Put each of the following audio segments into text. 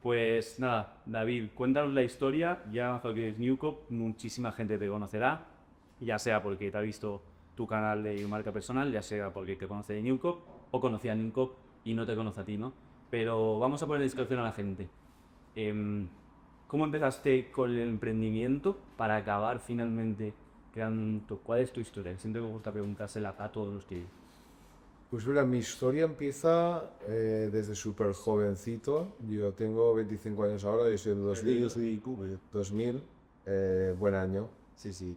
Pues nada, David, cuéntanos la historia. Ya lo que es Newcop, muchísima gente te conocerá, ya sea porque te ha visto tu canal de marca personal, ya sea porque te conoce de Newcop o conocía a Newcop y no te conoce a ti, ¿no? Pero vamos a poner en descripción a la gente. Em, ¿Cómo empezaste con el emprendimiento para acabar finalmente creando? ¿Cuál es tu historia? Siempre me gusta preguntársela a todos los que... Pues mira, mi historia empieza desde súper jovencito. Yo tengo 25 años ahora, yo soy de 2000, buen año, sí, sí.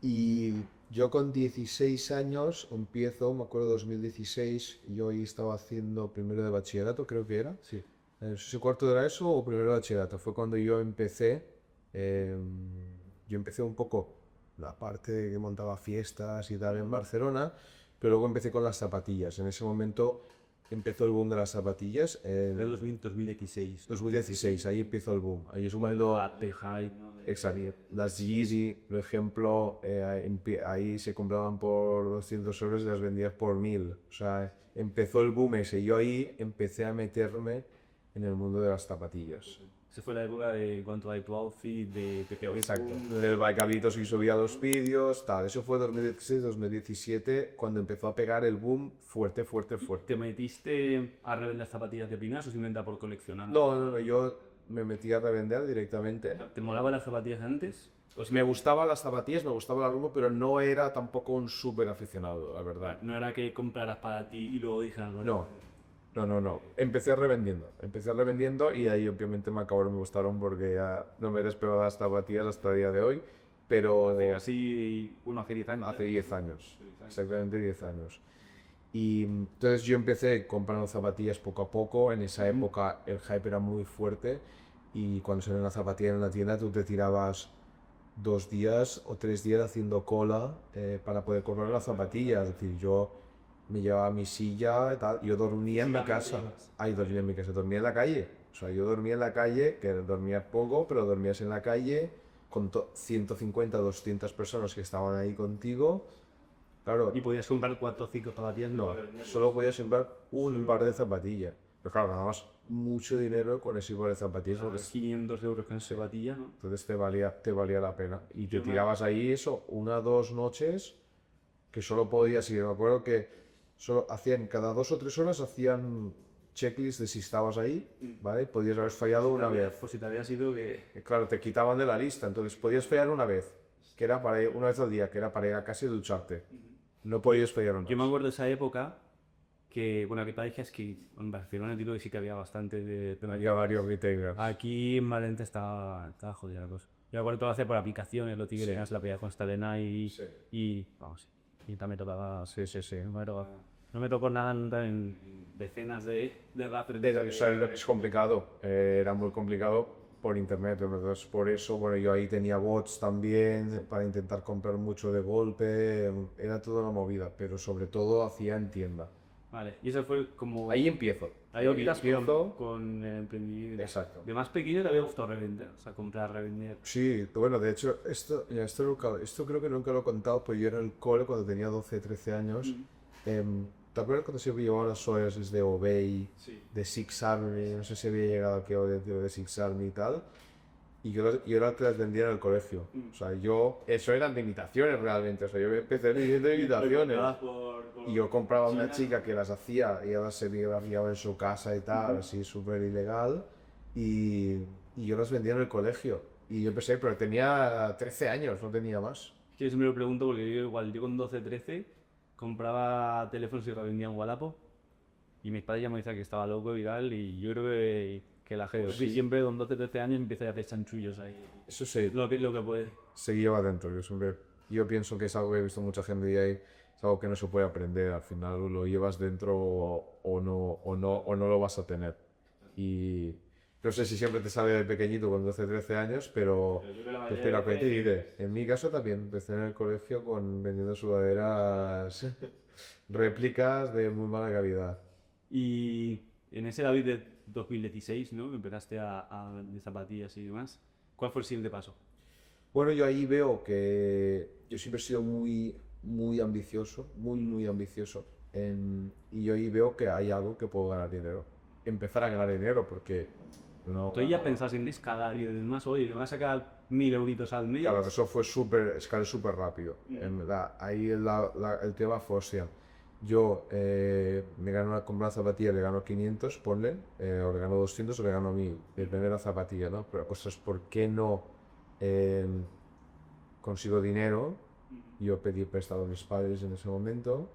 Y yo con 16 años empiezo, me acuerdo 2016, yo ahí estaba haciendo primero de bachillerato, creo que era. Sí. No sé si cuarto de la ESO o primero de bachillerato. Fue cuando yo empecé. Yo empecé un poco la parte de que montaba fiestas y tal en Barcelona, pero luego empecé con las zapatillas. En ese momento empezó el boom de las zapatillas. De 2016. 2016, ahí empezó el boom. Ahí es cuando exacto. Las Yeezy, por ejemplo, ahí se compraban por 200 euros y las vendías por 1000. O sea, empezó el boom ese. Yo ahí empecé a meterme en el mundo de las zapatillas. Se fue la época de cuanto hay tu outfit, de Pepe Exacto. Del Baicablitos y subía los vídeos, tal. Eso fue 2016, 2017, cuando empezó a pegar el boom fuerte, fuerte, fuerte. ¿Te metiste a revender zapatillas de primeras o simplemente a por coleccionar? No, no, no, yo me metí a revender directamente. ¿Te molaban las zapatillas antes? Pues me gustaban las zapatillas, me gustaba la rumbo, pero no era tampoco un súper aficionado, la verdad. No era que compraras para ti y luego dijeras, bueno, No, no. Empecé revendiendo y ahí obviamente me acabaron, me gustaron porque ya no me he despegado de las zapatillas hasta el día de hoy, pero así uno hace 10 años. hace 10 años, exactamente 10 años. Y entonces yo empecé comprando zapatillas poco a poco. En esa época el hype era muy fuerte y cuando salió una zapatilla en una tienda tú te tirabas 2 días o 3 días haciendo cola para poder comprar la zapatilla. Es decir, yo me llevaba mi silla y tal. Yo dormía en mi casa. Ahí dormía en mi casa, dormía en la calle. O sea, yo dormía en la calle, que dormías poco, pero dormías en la calle con 150, 200 personas que estaban ahí contigo. Claro, Y podías comprar 4 o 5 zapatillas. no, solo podías comprar un par de zapatillas. Pero claro, ganabas mucho dinero con ese par de zapatillas, porque 500 euros con zapatilla, ¿no? entonces te valía la pena. Y te tirabas ahí eso, 1 o 2 noches que solo podías ir. Me acuerdo que solo hacían, cada 2 o 3 horas hacían checklist de si estabas ahí, ¿vale? Podías haber fallado una vez. Pues si te había sido que... Claro, te quitaban de la lista, entonces podías fallar una vez, que era para ir, una vez al día, que era para ir a casa y ducharte. No podías fallar más. Yo me acuerdo de esa época que, bueno, que pareja es que en Barcelona entiendo que sí que había bastante de Había varios retailers. Aquí en Valencia estaba jodida la cosa. Yo me acuerdo que lo hacía por aplicaciones, lo tigres, la pedía con esta de Nike Sí. y, vamos, y también me tocaba, Sí. no me tocó nada en decenas de rappers. O sea, es complicado, era muy complicado por internet, entonces por eso, bueno, yo ahí tenía bots también para intentar comprar mucho de golpe, era toda una movida, pero sobre todo hacía en tienda. Vale, y eso fue como... Ahí empiezo. Ahí empiezas empiezo. con el emprendimiento. Exacto. De más pequeño te había gustado revender, o sea, comprar, revender. Sí, bueno, de hecho, mira, esto creo que nunca lo he contado, pues yo en el cole cuando tenía 12, 13 años, ¿te acuerdas cuando se llevaban las suelas de Obey, Sí. de Six Army? No sé si había llegado aquí de Six Army y tal. Y yo las te las vendía en el colegio. O sea, eso eran de imitaciones realmente. O sea, yo empecé vendiendo imitaciones. Y yo compraba a una chica que las hacía y ella se las llevaba en su casa y tal, así súper ilegal. Y yo las vendía en el colegio. Y yo empecé, pero tenía 13 años, no tenía más. Es que yo siempre lo pregunto porque yo con 12, 13 compraba teléfonos y revendía en Wallapop y mis padres ya me decían que estaba loco y tal y yo creo que la gente siempre con 12, 13 años empieza a hacer chanchullos ahí. Eso sí, Lo que puede. se lleva dentro. Yo pienso que es algo que he visto mucha gente y es algo que no se puede aprender. Al final lo llevas dentro o no lo vas a tener. Y no sé si siempre te sale de pequeñito con 12 13 años, pero espera que te diré. En mi caso también empecé en el colegio vendiendo sudaderas réplicas de muy mala calidad. Y en ese David de 2016, ¿no? Que empezaste a vender zapatillas y demás. ¿Cuál fue el siguiente paso? Bueno, yo ahí veo que yo siempre he sido muy, muy ambicioso, muy ambicioso. Y yo ahí veo que hay algo que puedo ganar dinero. empezar a ganar dinero porque no... ¿Tú ya pensás en escalar y demás? Oye, me vas a sacar 1000 euritos al mes. Claro, eso fue escalé súper rápido. En verdad, ahí el tema fue, o sea, yo me gano comprar una zapatilla, le gano 500, ponle, o le gano 200 o le gano 1000. Depende de la zapatilla, ¿no? Pero la cosa es, ¿por qué no consigo dinero? Yo pedí prestado a mis padres en ese momento.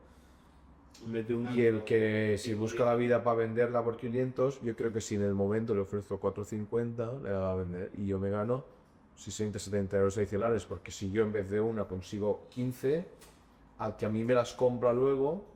Y el que si busca la vida para venderla por 500, yo creo que si en el momento le ofrezco 450, le va a vender. Y yo me gano 60, 70 euros adicionales, porque si yo en vez de una consigo 15, al que a mí me las compra luego,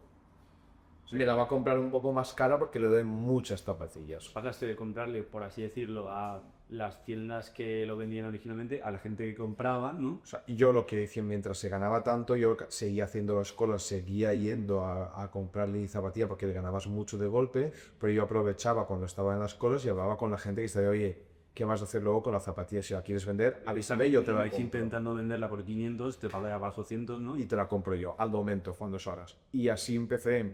me la va a comprar un poco más cara porque le doy muchas zapatillas. Pasaste de comprarle, por así decirlo, a las tiendas que lo vendían originalmente, a la gente que compraba, ¿no? O sea, y yo lo que decía, mientras se ganaba tanto, yo seguía haciendo las colas, seguía yendo a comprarle zapatillas porque le ganabas mucho de golpe, pero yo aprovechaba cuando estaba en las colas y hablaba con la gente que decía, oye, ¿qué vas a hacer luego con la zapatilla? Si la quieres vender, avísame, yo te la vais compro. intentando venderla por 500, te pagará bajo 200, ¿no? Y te la compro yo, al momento, en 2 horas. Y así empecé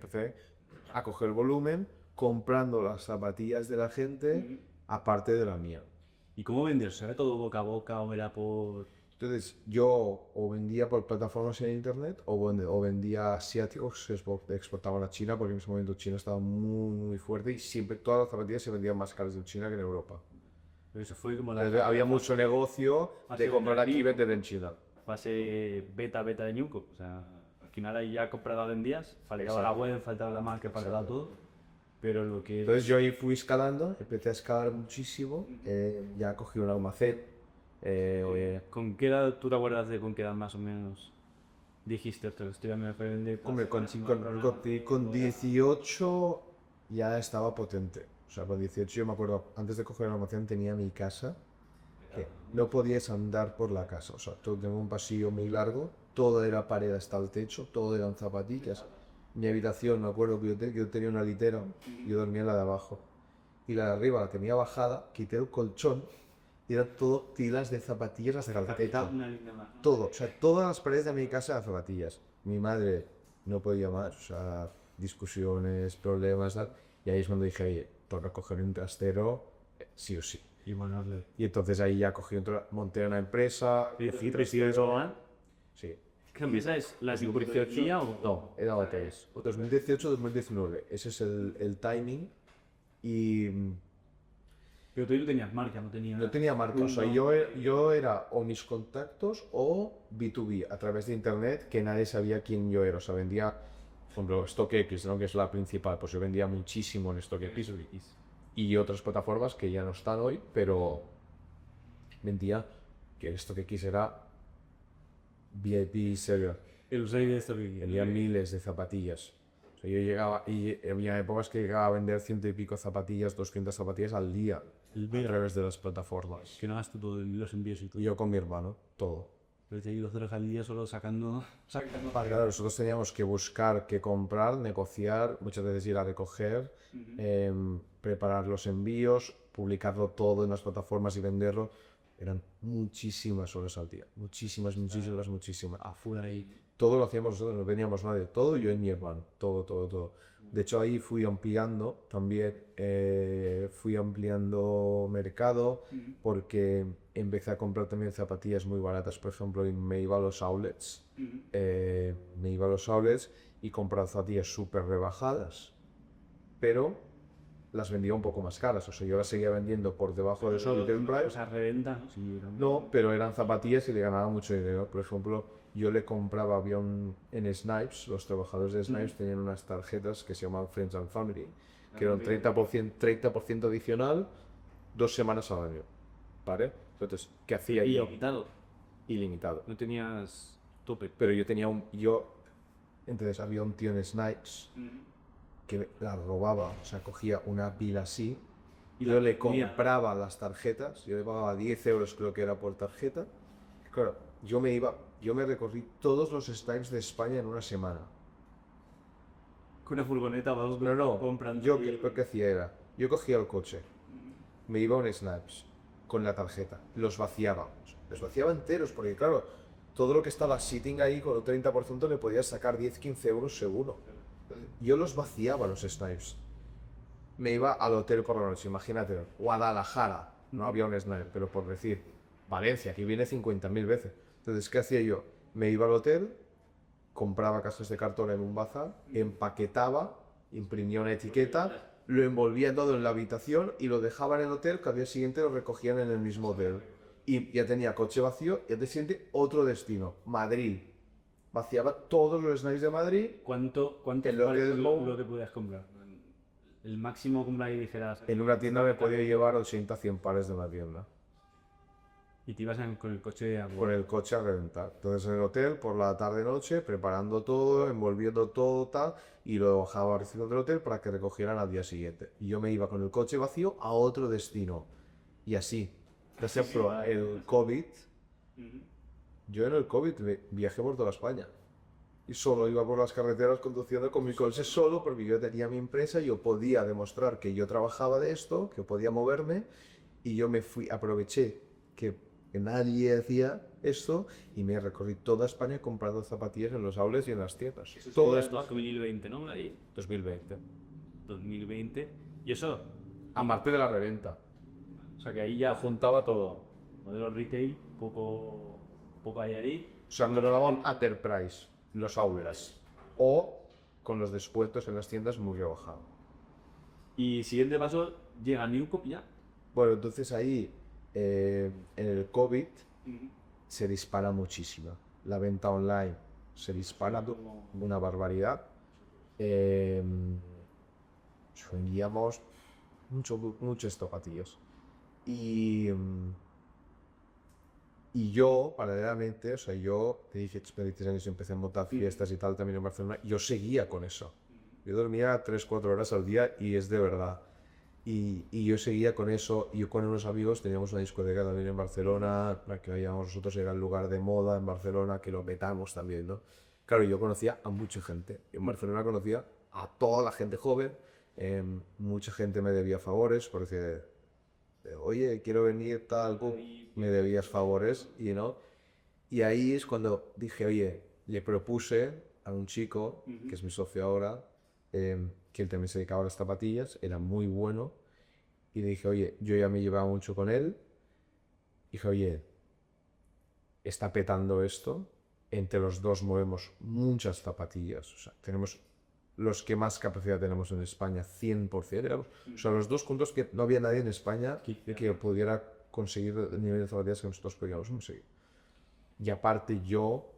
a coger volumen, comprando las zapatillas de la gente, aparte de la mía. ¿Y cómo venderse? ¿Era todo boca a boca o era por...? Entonces, yo o vendía por plataformas en internet o vendía a asiáticos que exportaban a China, porque en ese momento China estaba muy, muy fuerte y siempre todas las zapatillas se vendían más caras en China que en Europa. Eso fue como Entonces, había mucho negocio de comprar aquí y vender en China. fase beta de Newcop. O sea, al final ahí ya comprado vendías, faltaba la web, faltaba la marca, faltaba todo. Pero lo que... Entonces yo ahí fui escalando, empecé a escalar muchísimo, ya cogí un almacén. ¿Con qué edad tú te acuerdas de con qué edad más o menos dijiste esto? Estoy a me vende? Hombre, con 18 ya estaba potente. O sea, con 18 yo me acuerdo, antes de coger el almacén tenía mi casa, que no podías andar por la casa. O sea, tengo un pasillo muy largo, todo era pared hasta el techo, todo eran zapatillas. Mi habitación, me acuerdo que yo tenía una litera, yo dormía en la de abajo. Y la de arriba la tenía bajada, quité el colchón y eran todo tiras de zapatillas hasta el techo. Todo, o sea, todas las paredes de mi casa eran zapatillas. Mi madre no podía más, o sea, discusiones, problemas, tal. Y ahí es cuando dije, oye, toca coger un trastero, sí o sí. Y entonces ahí ya monté una empresa. Sí. ¿Qué empieza? ¿Es la psicoprofecía o...? No, era hoteles. 2018-2019, ese es el timing. Y Pero tú no tenías marca, no tenías... no tenía marca, o sea, yo era o mis contactos o B2B a través de internet, que nadie sabía quién yo era. O sea, vendía, por ejemplo, StockX, ¿no? Que es la principal, pues yo vendía muchísimo en StockX y otras plataformas que ya no están hoy, pero vendía que StockX era VIP serio. El usuario de esto que Tenía miles de zapatillas. O sea, yo llegaba y había épocas que llegaba a vender 100 y pico zapatillas, 200 zapatillas al día a través de las plataformas. Que no hagas tú todos los envíos y todo. Y yo con mi hermano, todo. Pero te he ido 2 horas al día solo sacando... Claro, nosotros teníamos que buscar qué comprar, negociar, muchas veces ir a recoger, preparar los envíos, publicarlo todo en las plataformas y venderlo. Eran muchísimas horas al día, muchísimas. Afuera ahí. Todo lo hacíamos nosotros, no veníamos nadie, todo yo y mi hermano, todo. De hecho ahí fui ampliando también, fui ampliando mercado porque empecé a comprar también zapatillas muy baratas, por ejemplo, y me iba a los outlets, y compraba zapatillas súper rebajadas, pero las vendía un poco más caras, o sea, yo las seguía vendiendo por debajo de eso, O sea, reventa. Sí, no, pero eran zapatillas y le ganaba mucho dinero. Por ejemplo, yo le compraba, en Snipes, los trabajadores de Snipes tenían unas tarjetas que se llamaban Friends and Family, que eran 30% adicional 2 semanas al año, ¿vale? Entonces, ¿qué hacía yo? Ilimitado. Ilimitado. No tenías tope. Pero entonces había un tío en Snipes que la robaba, o sea, cogía una pila así y yo le compraba las tarjetas, yo le pagaba 10 euros creo que era por tarjeta. Claro, yo me recorrí todos los Snipes de España en una semana. Con una furgoneta vas comprando. Yo lo que hacía era, yo cogía el coche, me iba a un Snipes con la tarjeta, los vaciaba enteros, porque claro, todo lo que estaba sitting ahí con el 30% le podías sacar 10-15 euros seguro. Yo los vaciaba los Snipes. me iba al hotel por la noche. Imagínate, Guadalajara, no había un sniper, pero por decir, Valencia, que viene 50.000 veces. Entonces, ¿qué hacía yo? Me iba al hotel, compraba cajas de cartón en un bazar, empaquetaba, imprimía una etiqueta, lo envolvía todo en la habitación y lo dejaba en el hotel, que al día siguiente lo recogían en el mismo hotel. Y ya tenía coche vacío y al día siguiente otro destino, Madrid. Vaciaba todos los snipes de Madrid. ¿Cuánto En lo que es lo que podías comprar? El máximo comprar y dijeras. En una tienda me podía llevar 80 100 pares de una tienda. Y te ibas con el coche a Con el coche a reventar. Entonces en el hotel, por la tarde-noche, preparando todo, envolviendo todo, tal, y lo bajaba al recinto del hotel para que recogieran al día siguiente. Y yo me iba con el coche vacío a otro destino. Y así. Por ejemplo, el COVID, yo en el COVID viajé por toda España. Y solo iba por las carreteras conduciendo con mi coche solo, porque yo tenía mi empresa, yo podía demostrar que yo trabajaba de esto, que podía moverme, y yo me fui, aproveché que nadie hacía esto y me recorrí toda España comprando zapatillas en los outlets y en las tiendas. Todo esto 2020, ¿no? Ahí, 2020. 2020. Y eso, Aparte de la reventa. o sea que ahí ya juntaba todo. Modelo retail, poco hay ahí. O sea, me lo daban Enterprise, los outlets. O con los descuentos en las tiendas muy rebajado. Y siguiente paso, llega Newcop ya. Bueno, entonces ahí, en el COVID, se dispara muchísimo. La venta online se dispara una barbaridad. Vendíamos muchos zapatillos. Y yo, paralelamente, o sea, yo de 16 años empecé a montar fiestas y tal también en Barcelona, yo seguía con eso. Yo dormía 3-4 horas al día y es de verdad. Y yo seguía con eso, y yo con unos amigos teníamos una discoteca también en Barcelona, la que veíamos nosotros, era el lugar de moda en Barcelona, que lo metamos también, ¿no? Claro, yo conocía a mucha gente. En Barcelona conocía a toda la gente joven, mucha gente me debía favores, porque, oye, quiero venir, tal, pum, me debías favores, ¿no? Y ahí es cuando dije, oye, le propuse a un chico, que es mi socio ahora, que él también se dedicaba a las zapatillas, era muy bueno, y le dije, oye, yo ya me llevaba mucho con él, dije, oye, está petando esto, entre los dos movemos muchas zapatillas, o sea, tenemos los que más capacidad tenemos en España, 100%, éramos, o sea, los dos juntos que no había nadie en España que pudiera conseguir el nivel de zapatillas que nosotros podíamos conseguir. Y aparte yo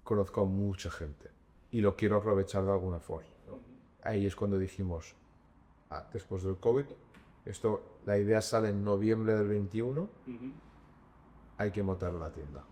conozco a mucha gente y lo quiero aprovechar de alguna forma. Ahí es cuando dijimos, después del COVID, la idea sale en noviembre del 21, hay que montar la tienda.